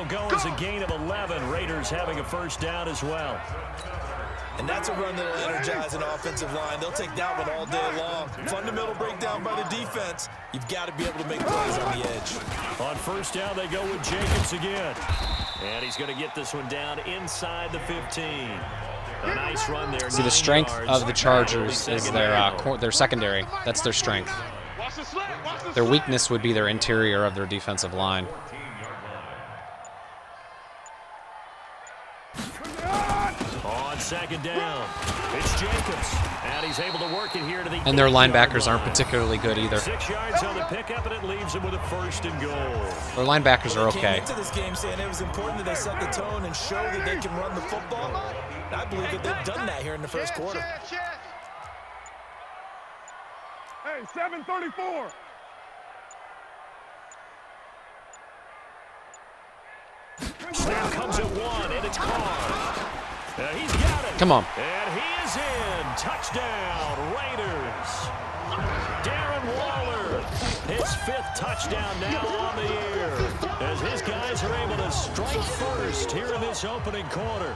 go as a gain of 11. Raiders having a first down as well. And that's a run that will energize an offensive line. They'll take that one all day long. Fundamental breakdown by the defense. You've got to be able to make plays on the edge. On first down, they go with Jacobs again. And he's going to get this one down inside the 15. A nice run there. See, the strength of the Chargers is their secondary. That's their strength. Their weakness would be their interior of their defensive line. On second down, it's Jacobs, and he's able to work it here to the. And their linebackers aren't particularly good either. 6 yards on the pickup, and it leaves them with a first and goal. Their linebackers are okay. They came into this game saying it was important that they set the tone and show that they can run the football. I believe that they've done that here in the first quarter. Hey, 7:34. Snap comes at one, and it's Carr. He's got it. Come on. And he is in. Touchdown, Raiders. Darren Waller, his 5th touchdown now on the year, as his guys are able to strike first here in this opening quarter.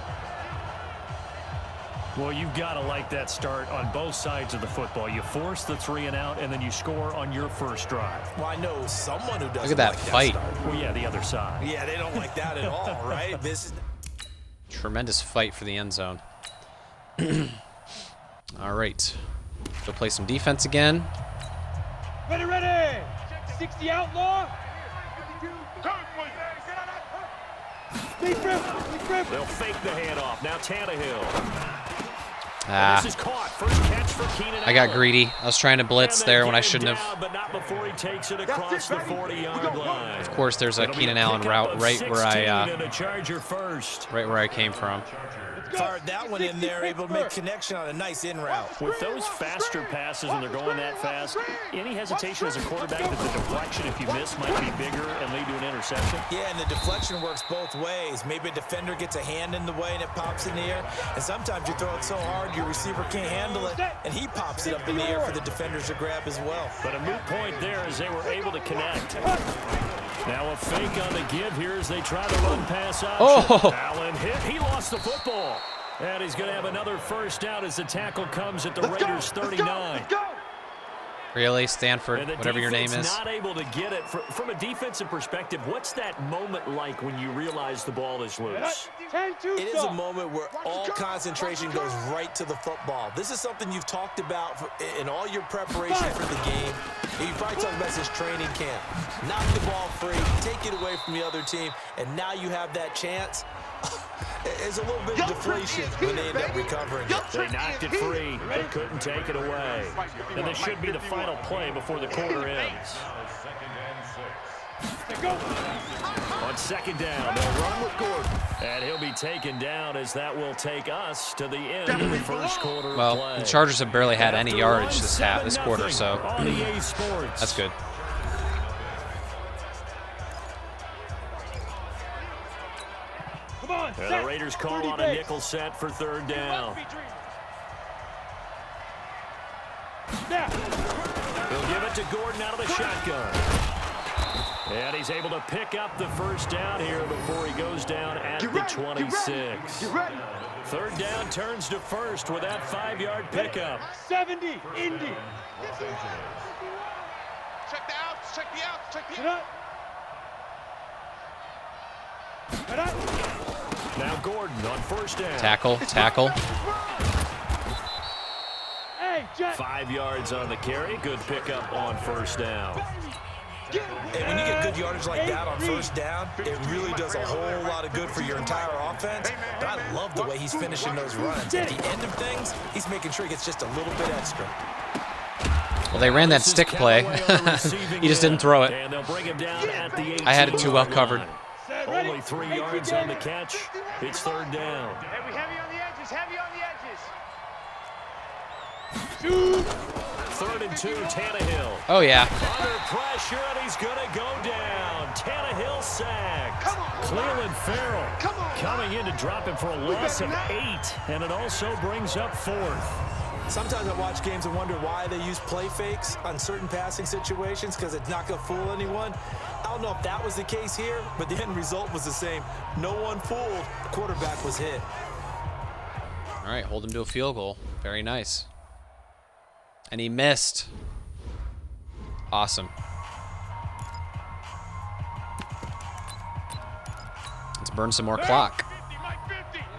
Well, you've got to like that start on both sides of the football. You force the 3 and out, and then you score on your first drive. Well, I know someone who doesn't. Look at that like fight. That well, yeah, the other side. Yeah, they don't like that at all, right? This is Tremendous fight for the end zone. All right. Go play some defense again. Ready, ready. 60 outlaw. They'll fake the handoff. Now Tannehill. Ah, This is caught. First catch for Keenan I got Allen. greedy. I was trying to blitz there when I shouldn't Down, have. but not before he takes it across the 40-yard line. Of course, there's a It'll be Keenan a Allen pickup route of right 16 where and a Charger first. I came from. fired that one in there, able to make connection on a nice in route. With those faster passes when they're going that fast, any hesitation as a quarterback that the deflection, if you miss, might be bigger and lead to an interception? Yeah, and the deflection works both ways. Maybe a defender gets a hand in the way and it pops in the air. And sometimes you throw it so hard your receiver can't handle it, and he pops it up in the air for the defenders to grab as well. But a moot point there as they were able to connect. Now a fake on the give here as they try to run pass option. Oh. Allen hit. He lost the football. And he's going to have another first down as the tackle comes at the Raiders' 39. Really, Stanford, And the whatever your name defense is. not able to get it. From a defensive perspective, what's that moment like when you realize the ball is loose? It is a moment where all concentration goes right to the football. This is something you've talked about in all your preparation for the game. You probably talked about this training camp. Knock the ball free, take it away from the other team, and now you have that chance. It's a little bit of deflation when they end up recovering it. They knocked it free. They couldn't take it away. And this should be the final play before the quarter ends. On second down, they'll run with Gordon. And he'll be taken down as that will take us to the end of the first quarter Well, play. the Chargers have barely had any After yardage one, this quarter, 7-0 so on EA Sports. that's good. And the Raiders call on a nickel set for third down. He'll give it to Gordon out of the shotgun. And he's able to pick up the first down here before he goes down at the 26. Third down turns to first with that 5-yard pickup. 70, Indy. Check the outs, check the outs, check the outs. Now Gordon on first down. Tackle. 5 yards on the carry. Good pickup on first down. And when you get good yardage like that on first down, it really does a whole lot of good for your entire offense. But I love the way he's finishing those runs. At the end of things, he's making sure he gets just a little bit extra. Well, they ran that stick play. He just didn't throw it. And they'll bring him down at the 18. I had it too well covered. Only 3 yards on the catch. It's third down. Heavy on the edges, heavy on the edges. 3rd and 2, Tannehill. Oh, yeah. Under pressure, and he's going to go down. Tannehill sacked. Cleveland Farrell coming in to drop him for a loss of 8, and it also brings up 4th. Sometimes I watch games and wonder why they use play fakes on certain passing situations, because it's not going to fool anyone. don't know if that was the case here, but the end result was the same. No one fooled. The quarterback was hit. All right, hold him to a field goal. Very nice. And he missed. Awesome. Let's burn some more clock.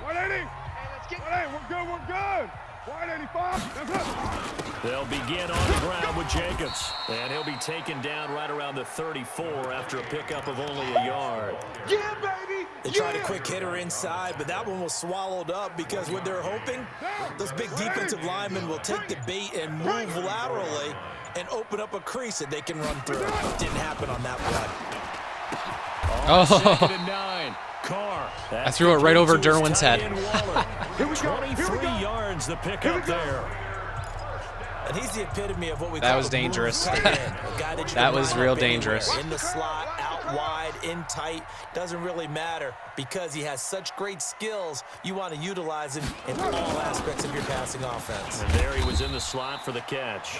180. Hey, we're good. 185. That's it. They'll begin on the ground with Jacobs. And he'll be taken down right around the 34 after a pickup of only a yard. Yeah, baby. They tried a quick hitter inside, but that one was swallowed up because what they're hoping, those big defensive linemen will take the bait and move laterally and open up a crease that they can run through. Didn't happen on that play. On 2nd and 9. Carr. I threw it right over Derwin's head. 23 yards the pickup there. And he's the epitome of what we That call was a dangerous. move tight end. A guy that you That can was line real up anywhere. dangerous. In the slot, out wide, in tight, doesn't really matter because he has such great skills. You want to utilize him in all aspects of your passing offense. And there he was in the slot for the catch.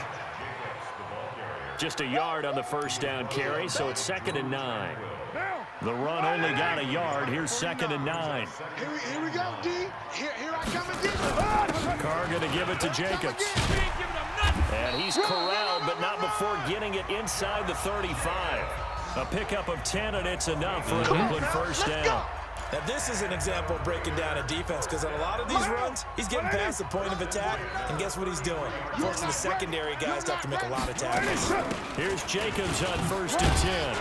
Just a yard on the first down carry, so it's 2nd and 9. The run only got a yard. Here's 2nd and 9. Here we go, D. Here I come again. Carr going to give it to Jacobs. And he's corralled, but not before getting it inside the 35. A pickup of 10, and it's enough for an Oakland first down. Now, this is an example of breaking down a defense because on a lot of these runs, he's getting past the point of attack, and guess what he's doing? Forcing the secondary guys to have to make a lot of tackles. Here's Jacobs on 1st and 10.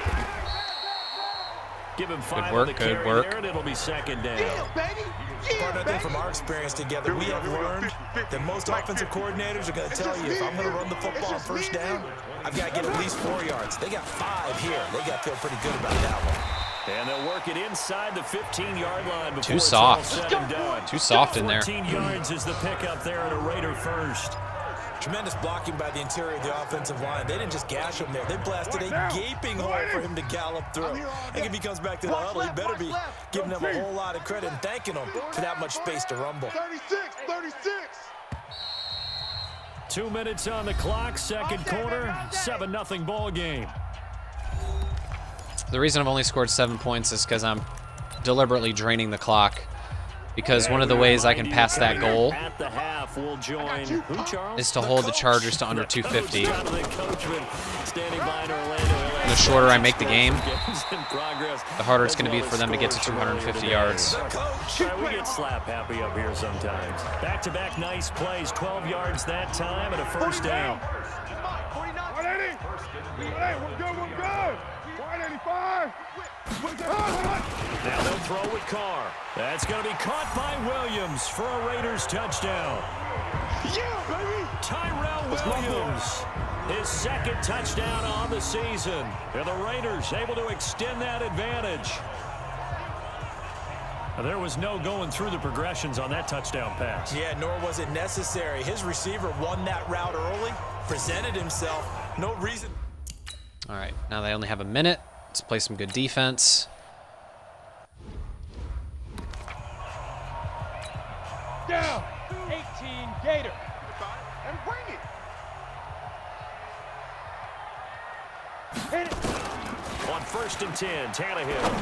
Give him 5 work, on the good carry work. there, and it'll be 2nd down. Partner, I think from our experience together, we have learned that most offensive coordinators are going to tell you, if I'm going to run the football on first down, I've got to get at least 4 yards. They got 5 here. They got to feel pretty good about that one. And they'll work it inside the 15-yard line before Too it's soft. all said and done. Too soft in there. 14 yards is the pickup there at a Raider first. Tremendous blocking by the interior of the offensive line. They didn't just gash him there. They blasted a gaping hole for him to gallop through. I think if he comes back to the huddle, he better be giving them a whole lot of credit and thanking them for that much space to rumble. 36. 2 minutes on the clock, second quarter, 7-0 ball game. The reason I've only scored 7 points is because I'm deliberately draining the clock. Because one of the ways I can pass that goal At the half, we'll join who, Charles? is to hold the Chargers to under 250. Jonathan Coachman standing by in Orlando. The shorter I make the game, Games in progress. the harder it's going to be for them to get to 250 yards. All right, we get slap happy up here sometimes. Back-to-back nice plays, 12 yards that time and a first down. 180. Hey, we're good. 185. Now they'll throw with Carr. That's going to be caught by Williams for a Raiders touchdown. Yeah, baby. Tyrell Williams, his 2nd touchdown on the season. And the Raiders able to extend that advantage. Now, there was no going through the progressions on that touchdown pass. Yeah, nor was it necessary. His receiver won that route early, presented himself. No reason. All right, now they only have a minute. Let's play some good defense. Down. 18 Gator. And bring it. Hit it. On 1st and 10, Tannehill.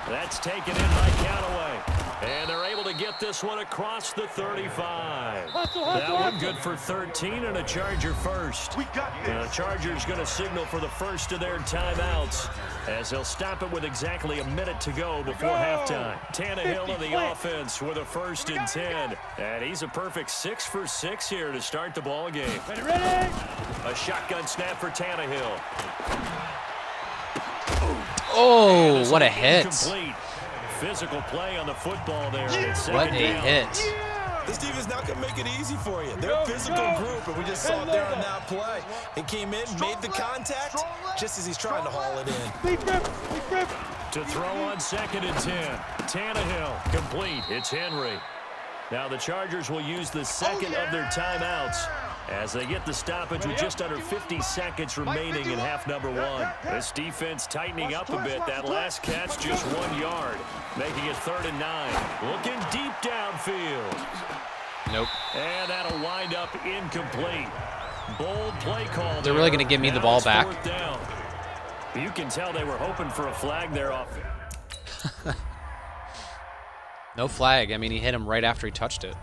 That's taken in by Callaway. And they're able to get this one across the 35. That one good for 13 and a Charger first. We got The this. Chargers going to signal for the first of their timeouts as they'll stop it with exactly a minute to go before halftime. Tannehill in the offense with a 1st and 10. And he's a perfect 6 for 6 here to start the ball game. Ready. A shotgun snap for Tannehill. Oh, what a hit. Incomplete. Physical play on the football there. What a hit. This team is not going to make it easy for you. They're a physical group, and we just saw it there on that play. He came in, made the contact, just as he's trying to haul it in. To throw on 2nd and 10. Tannehill complete. It's Henry. Now the Chargers will use the second of their timeouts as they get the stoppage with just under 50 seconds remaining in half number 1. This defense tightening up a bit. That last catch just 1 yard, making it 3rd and 9. Looking deep downfield. Nope. And that'll wind up incomplete. Bold play call. They're really going to give me the ball back. You can tell they were hoping for a flag there off. No flag. I mean, he hit him right after he touched it.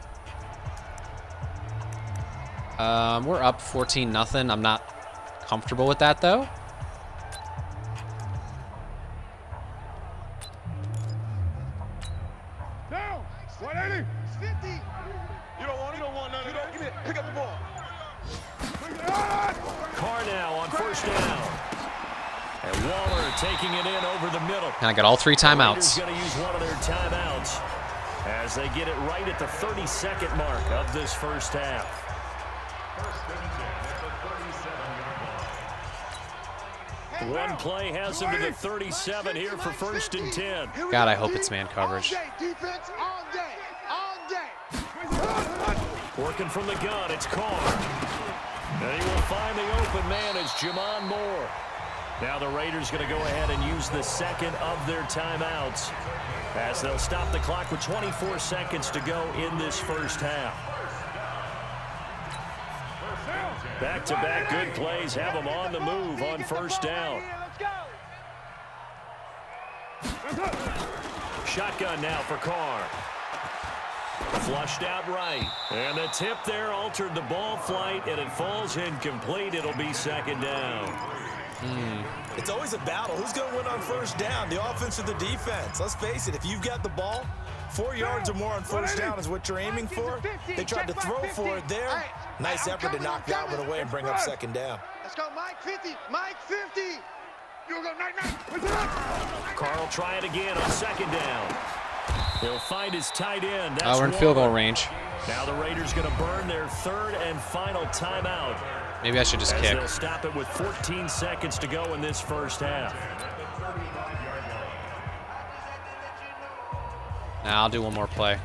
We're up 14-0. I'm not comfortable with that, though. Down. 180. 50. You don't want none of that. Give it. Pick up the ball. Carr now on first down. And Waller taking it in over the middle. And I got all 3 timeouts. Going to use one of their timeouts as they get it right at the 32nd mark of this first half. One play has him to the 37 here for 1st and 10. God, I hope it's man coverage. Defense all day. All day. Working from the gun, it's Carr. And he will find the open man as Jamon Moore. Now the Raiders going to go ahead and use the second of their timeouts as they'll stop the clock with 24 seconds to go in this first half. Back-to-back good plays have them on the move on first down. Shotgun now for Carr. Flushed out right. And the tip there altered the ball flight, and it falls incomplete. It'll be 2nd down. It's always a battle. Who's going to win on first down, the offense or the defense? Let's face it, if you've got the ball, 4 yards or more on first down is what you're aiming for. They tried to throw for it there. Nice effort to knock that one away and bring up 2nd down. Let's go, Mike 50. Mike 50. You'll go, Mike. Carr will try it again on 2nd down. He'll find his tight end. That's We're in field goal range. Now the Raiders going to burn their 3rd and final timeout. Maybe I should just as kick. They'll stop it with 14 seconds to go in this first half. Now I'll do one more play.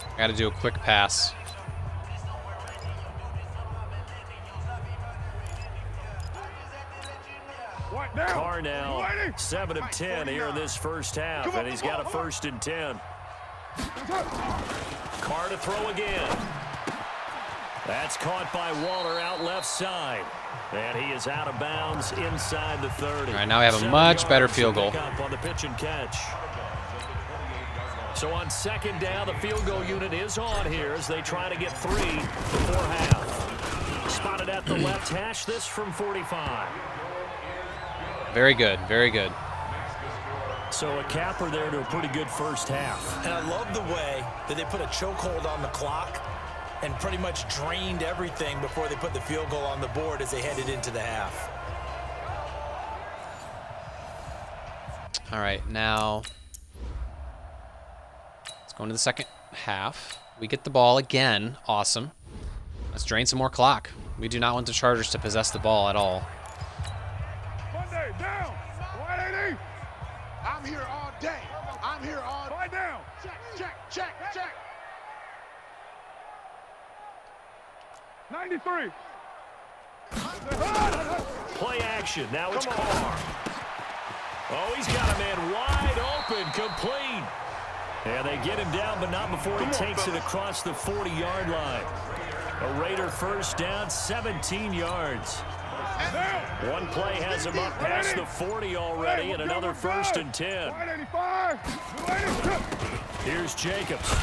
I got to do a quick pass. Carr now 7 of 10 here in this first half, and he's got a 1st and 10. Carr to throw again. That's caught by Waller out left side. And he is out of bounds inside the 30. All right, now we have a much better field goal. On the pitch and catch. So on 2nd down, the field goal unit is on here as they try to get 3 before half. Spotted at the left hash, this from 45. Very good, very good. So a capper there to a pretty good first half. And I love the way that they put a chokehold on the clock and pretty much drained everything before they put the field goal on the board as they headed into the half. All right, now let's go into the second half. We get the ball again. Awesome. Let's drain some more clock. We do not want the Chargers to possess the ball at all. Monday, down. 180. I'm here all day. I'm here all day. 5 down. Check. 93. Play action. Now it's Carr. Oh, he's got a man wide open, complete. And they get him down, but not before he takes it across the 40-yard line. A Raider first down, 17 yards. One play has him up past the 40 already, and another 1st and 10. 185. Here's Jacobs.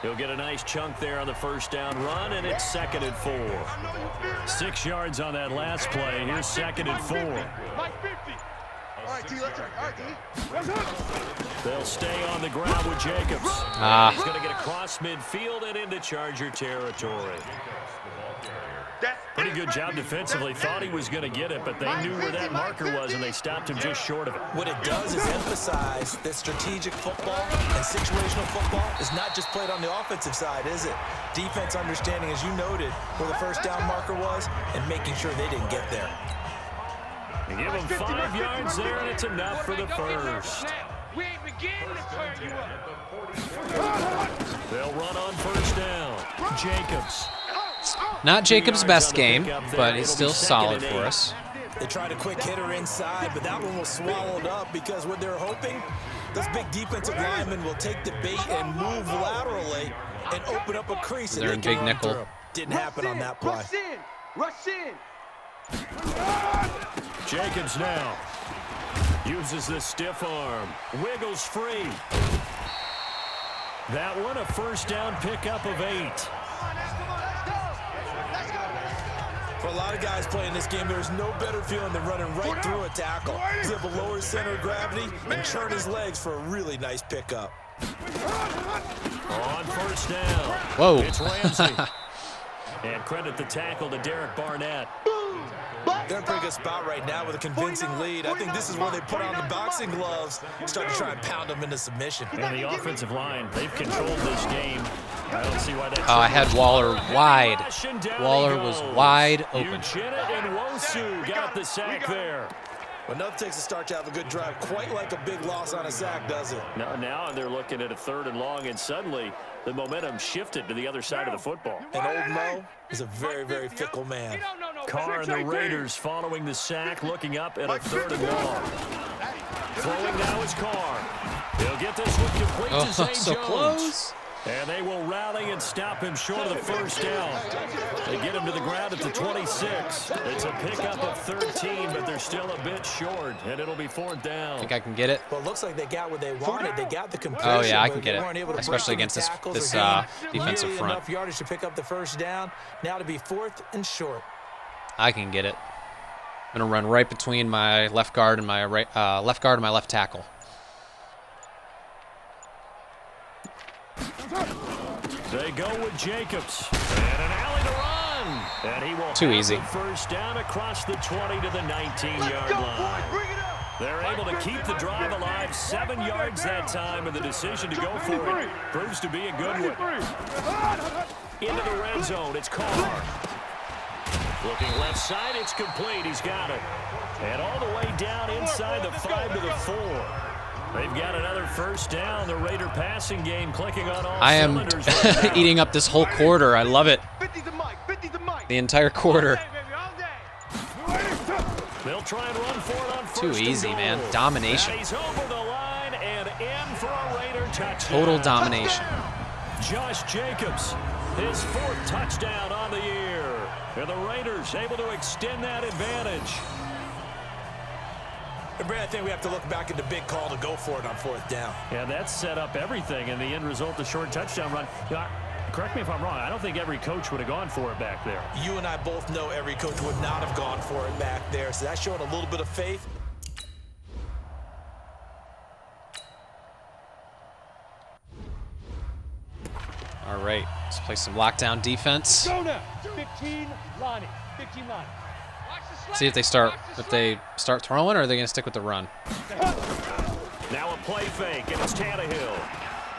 He'll get a nice chunk there on the first down run, and it's 2nd and 4. 6 yards on that last play. Here's 2nd and 4. Mike 50. All right, T, let's go. All right, T. They'll stay on the ground with Jacobs. He's going to get across midfield and into Charger territory. Pretty good job defensively. Thought he was going to get it, but they knew where that marker was, and they stopped him just short of it. What it does is emphasize that strategic football and situational football is not just played on the offensive side, is it? Defense understanding, as you noted, where the first down marker was and making sure they didn't get there. They give him 5 yards there, and it's enough for the first. We ain't beginning to turn you up. They'll run on first down. Jacobs. Not Jacob's best game, but it's still solid for us. They tried a quick hitter inside, but that one was swallowed up because what they're hoping, those big defensive linemen will take the bait and move laterally and open up a crease. They're in big nickel. Didn't happen on that play. Rush in. Jacobs now uses the stiff arm. Wiggles free. That one a first down pickup of 8. For a lot of guys playing this game, there's no better feeling than running right through a tackle. He's able to lower his center of gravity and turn his legs for a really nice pickup. On first down. Whoa. It's Ramsey. And credit the tackle to Derek Barnett. They're in a pretty good spot right now with a convincing lead. I think this is where they put on the boxing gloves, start to try and pound them into submission. And the offensive line, they've controlled this game. I don't see why that. Oh, I had Waller wide. Waller was wide open. Uchenna and Wosu got the sack there. But nothing takes a start to have a good drive, quite like a big loss on a sack, does it? Now they're looking at a 3rd and long, and suddenly the momentum shifted to the other side of the football. And old Mo is a very, very fickle man. Carr and the Raiders following the sack, looking up at a 3rd and long. Throwing now is Carr. He'll get this one complete to Zay so Jones. close. And they will rally and stop him short of the first down. They get him to the ground at the 26. It's a pickup of 13, but they're still a bit short, and it'll be 4th down. Think I can get it? Well, it looks like they got what they wanted. They got the completion. Oh yeah, I can but get they weren't able it, to especially break against any this tackles or gain defensive nearly front. enough yardage to pick up the first down. Now to be 4th and short. I can get it. I'm gonna run right between my left guard and my left tackle. They go with Jacobs. And an alley to run. And he will Too easy. First down across the 20 to the 19-yard line. They're able to keep the drive alive. 7 yards that time, and the decision to go for it proves to be a good one. Into the red zone, it's Carr. Looking left side, it's complete. He's got it. And all the way down inside the 5 to the 4. They've got another first down. The Raider passing game clicking on all cylinders right now. Eating up this whole quarter. I love it. The entire quarter. They'll try and run for it on first Too easy, man. Domination. And he's over the line and in for a Raider touchdown. Total domination. Josh Jacobs, his 4th touchdown on the year. And the Raiders able to extend that advantage. And Brad, I think we have to look back at the big call to go for it on 4th down. Yeah, that set up everything, and the end result, the short touchdown run. Correct me if I'm wrong, I don't think every coach would have gone for it back there. You and I both know every coach would not have gone for it back there, so that's showing a little bit of faith. All right, let's play some lockdown defense. Go now. 15 Lonnie. 15 Lonnie. See if they start throwing, or are they going to stick with the run? Now a play fake, and it's Tannehill.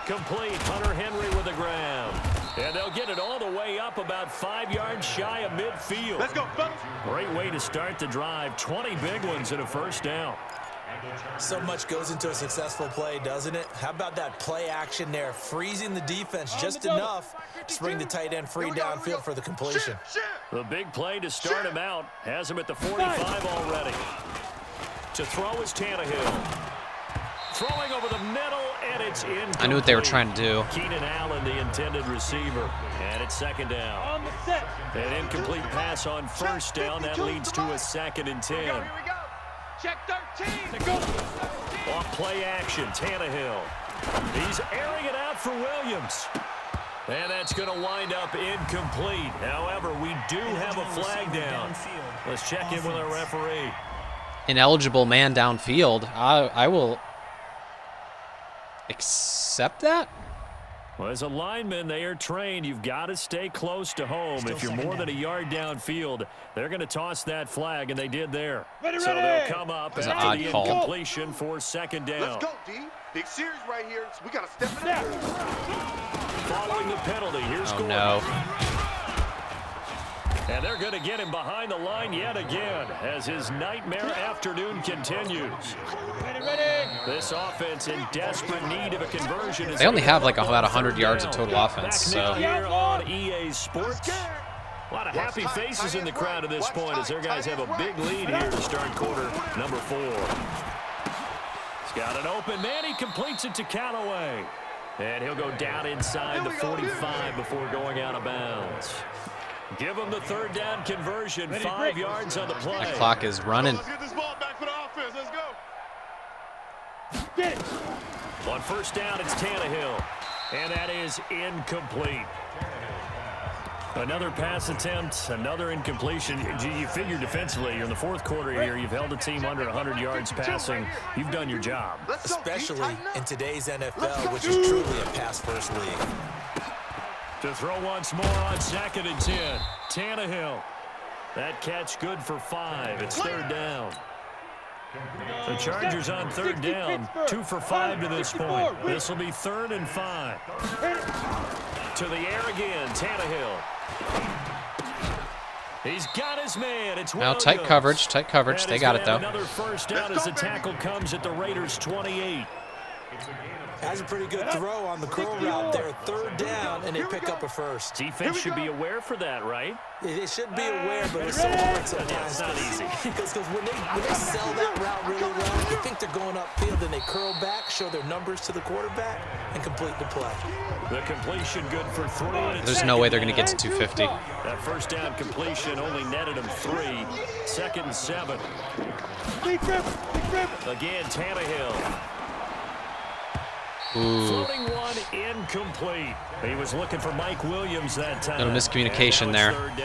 Complete, Hunter Henry with the ground. And they'll get it all the way up about 5 yards shy of midfield. Let's go, fellas. Great way to start the drive. 20 big ones and a first down. So much goes into a successful play, doesn't it? How about that play action there, freezing the defense just enough to bring the tight end free downfield for the completion. The big play to start him out has him at the 45 already. To throw is Tannehill. Throwing over the middle, and it's incomplete. I knew what they were trying to do. Keenan Allen, the intended receiver. And it's 2nd down. An incomplete pass on first down. That leads to a 2nd and 10. Here we go. Check 13. Off play action, Tannehill. He's airing it out for Williams. And that's going to wind up incomplete. However, we do have a flag down. Let's check in with our referee. Ineligible man downfield. I will accept that. Well, as a lineman, they are trained. You've got to stay close to home. If you're more than a yard downfield, they're going to toss that flag, and they did there. So they'll come up That's an after odd the call. incompletion for 2nd down. Let's go, D. Big series right here. So we got to step it up. Following the penalty, here's Oh Gordon. no. And they're going to get him behind the line yet again as his nightmare afternoon continues. This offense in desperate need of a conversion. They only have like about 100 yards of total offense, so. Here on EA Sports. A lot of happy faces in the crowd at this point as their guys have a big lead here to start quarter number 4. He's got an open man. He completes it to Callaway. And he'll go down inside the 45 before going out of bounds. Give them the third down conversion, 5 yards on the play. That clock is running. Let's get this ball back for the offense. Let's go. Get it. On first down, it's Tannehill. And that is incomplete. Another pass attempt, another incompletion. You figure defensively, you're in the fourth quarter here. You've held a team under 100 yards passing. You've done your job. Especially in today's NFL, which is truly a pass-first league. To throw once more on 2nd and 10. Tannehill. That catch good for 5. It's third down. The Chargers on third down, 2 for 5 to this point. This will be 3rd and 5. To the air again, Tannehill. He's got his man. It's Now Williams. tight coverage. They got it though. Another first down as the tackle comes at the Raiders' 28. Has a pretty good throw on the curl route there. 3rd down, and they pick up a first. Defense should be aware for that, right? They should be aware, but it's so hard sometimes. It's not easy. Because when they sell that route really well, you think they're going upfield, and they curl back, show their numbers to the quarterback, and complete the play. The completion good for 3. There's no way they're going to get to 250. That first down completion only netted him 3. 2nd and 7. Again, Tannehill. Ooh. Floating one incomplete. He was looking for Mike Williams that time. Little miscommunication And there. now it's third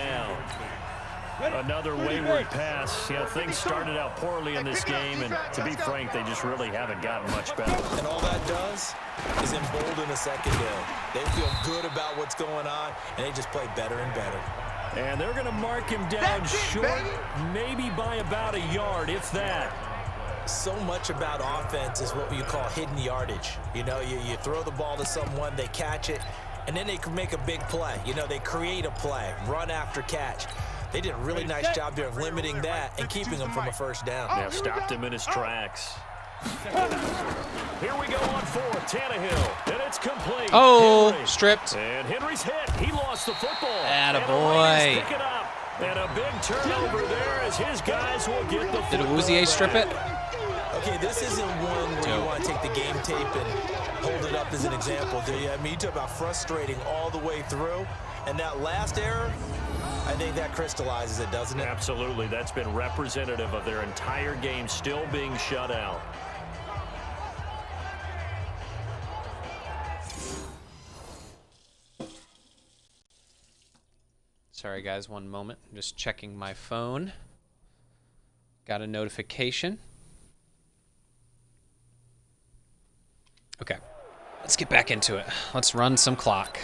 down. Another wayward pass. You know, things started out poorly in this game, and to be frank, they just really haven't gotten much better. And all that does is embolden the secondary. They feel good about what's going on, and they just play better and better. And they're going to mark him down short, maybe by about a yard, if that. So much about offense is what you call hidden yardage. You know, you throw the ball to someone, they catch it, and then they can make a big play. You know, they create a play, run after catch. They did a really nice job there of limiting that and keeping them from a first down. Yeah, stopped him in his tracks. Here we go on 4th, Tannehill, and it's complete. Oh, Henry. stripped. And Henry's hit. He lost the football. Attaboy. And the Raiders pick it up. And a big turnover there as his guys will get the Did football Awuzie strip it? Okay, this isn't one where you want to take the game tape and hold it up as an example, do you? I mean, you talk about frustrating all the way through, and that last error, I think that crystallizes it, doesn't it? Absolutely. That's been representative of their entire game still being shut out. Sorry, guys, one moment. I'm just checking my phone. Got a notification. Okay, let's get back into it. Let's run some clock.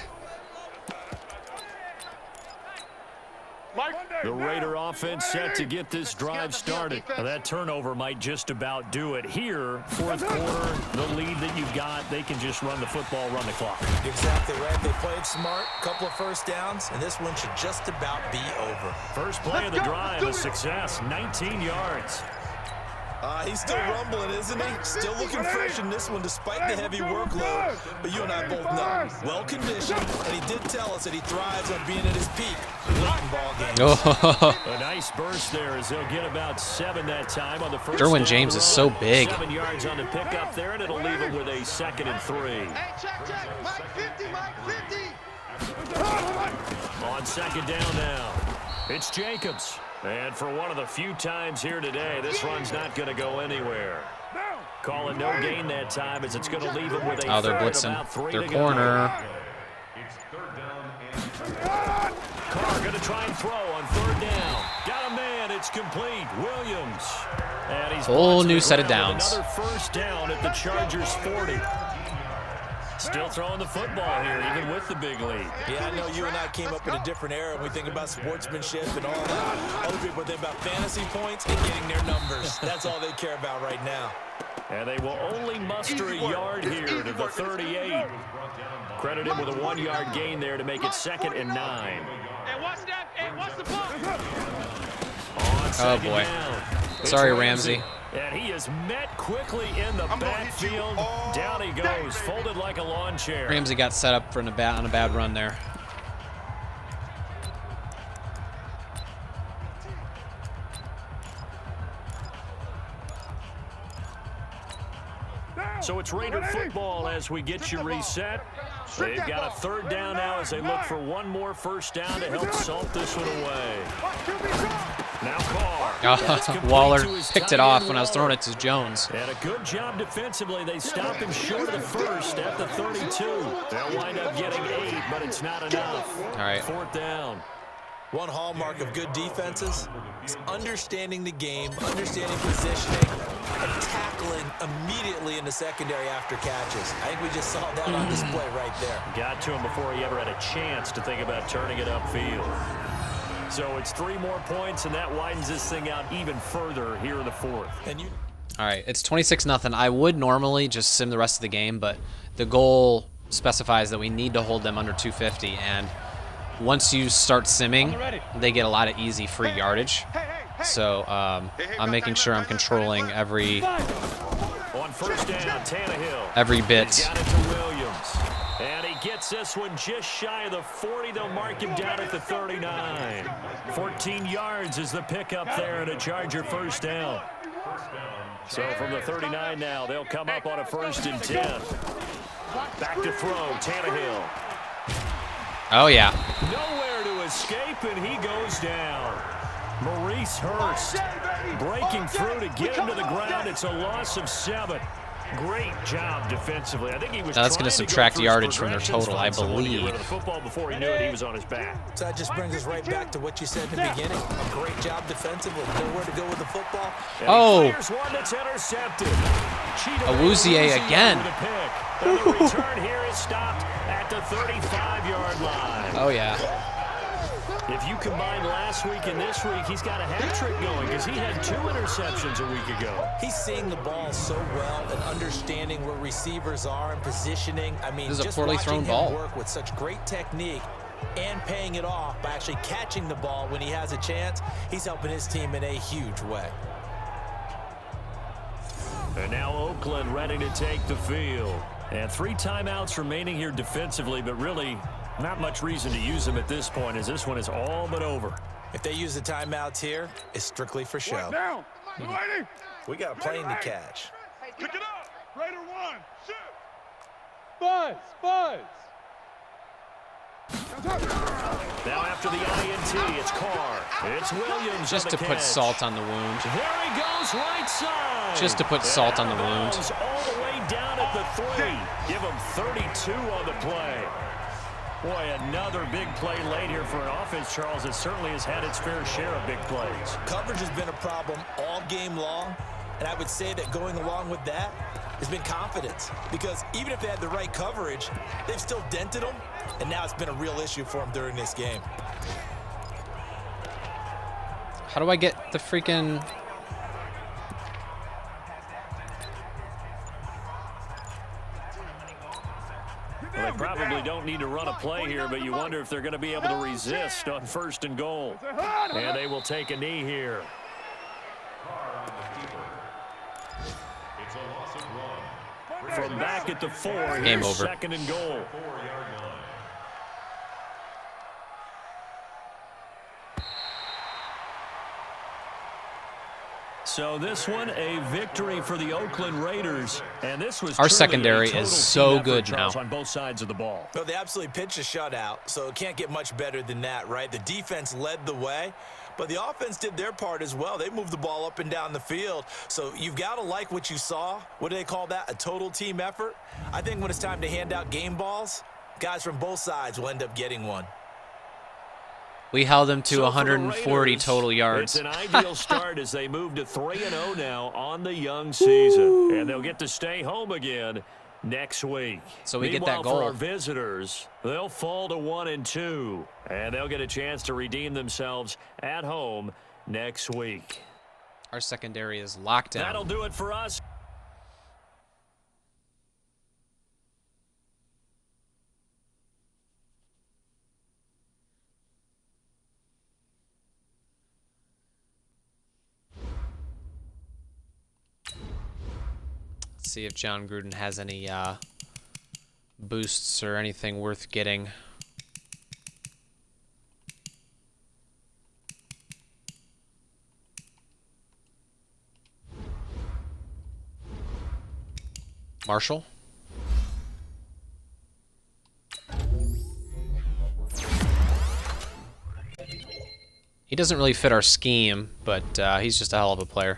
The Raider offense set to get this drive started. Now, that turnover might just about do it. Here, fourth quarter, the lead that you've got, they can just run the football, run the clock. Exactly right. They played smart, couple of first downs, and this one should just about be over. First play of the drive, a success, 19 yards. He's still rumbling, isn't he? Still looking fresh in this one despite the heavy workload. But you and I both know, well-conditioned, and he did tell us that he thrives on being at his peak late in ball games. Oh, A nice burst there as they'll get about 7 that time on the first Derwin down James is run. so big. 7 yards on the pickup there, and it'll leave him with a 2nd and 3. Hey, check. Mike 50, Mike 50. On 2nd down now, it's Jacobs. And for one of the few times here today, this run's not going to go anywhere. Call it no gain that time as it's going to leave him with a oh, they're third, blitzing about 3 their to go. corner. Carr going to try and throw on 3rd down. Got a man. It's complete. Williams. And he's Whole brought to new the set of ground with downs. Another first down at the Chargers 40. Still throwing the football here, even with the big lead. Yeah, I know you and I came up in a different era and we think about sportsmanship and all that. Other people think about fantasy points and getting their numbers. That's all they care about right now. And they will only muster a yard here to the 38. Credit him with a 1-yard gain there to make it 2nd and 9. Hey, watch that. Hey, watch the puck. On second boy. down, it's Sorry, Ramsey. And he is met quickly in the backfield. Down he goes, folded like a lawn chair. Ramsey got set up for on a bad run there. So it's Raider football as we get you reset. They've got a third down now as they look for one more first down to help salt this one away. Now Carr. Waller picked it off when I was throwing it to Jones. And a good job defensively. They stop him short of the first at the 32. They'll wind up getting 8, but it's not enough. All right. Fourth down. One hallmark of good defenses is understanding the game, understanding positioning, and tackling immediately in the secondary after catches. I think we just saw that on display right there. Got to him before he ever had a chance to think about turning it upfield. So it's 3 more points, and that widens this thing out even further here in the fourth. All right, it's 26-0. I would normally just sim the rest of the game, but the goal specifies that we need to hold them under 250, and once you start simming, they get a lot of easy free yardage. So I'm making sure I'm controlling every On first down, Tannehill. every bit. He's got it to Williams. And he gets this one just shy of the 40. They'll mark him down at the 39. 14 yards is the pickup there, and a Charger first down. So from the 39 now, they'll come up on a 1st and 10. Back to throw, Tannehill. Oh, yeah. Nowhere to escape, and he goes down. Maurice Hurst breaking through to get him to the ground. It's a loss of 7. Great job defensively. I think he was. Now that's going to subtract go yardage from their total, I believe. The football before he knew it, he was on his back. So that just brings us right back to what you said in the beginning. A great job defensively. Nowhere to go with the football. Oh. Here's one that's intercepted. Awuzie again. And the return here is stopped at the 35-yard line. Oh, yeah. If you combine last week and this week, he's got a hat trick going because he had 2 interceptions a week ago. He's seeing the ball so well and understanding where receivers are and positioning. I mean, This is a just poorly watching thrown him ball. work with such great technique and paying it off by actually catching the ball when he has a chance, he's helping his team in a huge way. And now Oakland ready to take the field. And 3 timeouts remaining here defensively, but really not much reason to use them at this point, as this one is all but over. If they use the timeouts here, it's strictly for show. We got a plane to catch. Pick it up. Raider 1. Shoot. Buzz. Now after the INT, it's Carr. It's Williams. Just to put salt on the wound. There he goes, right side. Just to put salt on the wound. All the way down at the 3. Give him 32 on the play. Boy, another big play late here for an offense, Charles, that certainly has had its fair share of big plays. Coverage has been a problem all game long, and I would say that going along with that has been confidence, because even if they had the right coverage, they've still dented them, and now it's been a real issue for them during this game. How do I get the freaking... Well, they probably don't need to run a play here, but you wonder if they're going to be able to resist on 1st and goal. And they will take a knee here. From back at the 4, Game here's over. 2nd and goal. So this one, a victory for the Oakland Raiders, and this was Our truly secondary a total is team so effort, good Charles, now. on both sides of the ball. Well, they absolutely pitched a shutout, so it can't get much better than that, right? The defense led the way, but the offense did their part as well. They moved the ball up and down the field, so you've got to like what you saw. What do they call that? A total team effort? I think when it's time to hand out game balls, guys from both sides will end up getting one. We held them to So for the 140 Raiders, total yards. It's an ideal start as they move to 3-0 now on the young season. And they'll get to stay home again next week. So we get that Meanwhile, goal. for our visitors, they'll fall to 1-2. And they'll get a chance to redeem themselves at home next week. Our secondary is locked down. That'll do it for us. Let's see if John Gruden has any boosts or anything worth getting. Marshall? He doesn't really fit our scheme, but he's just a hell of a player.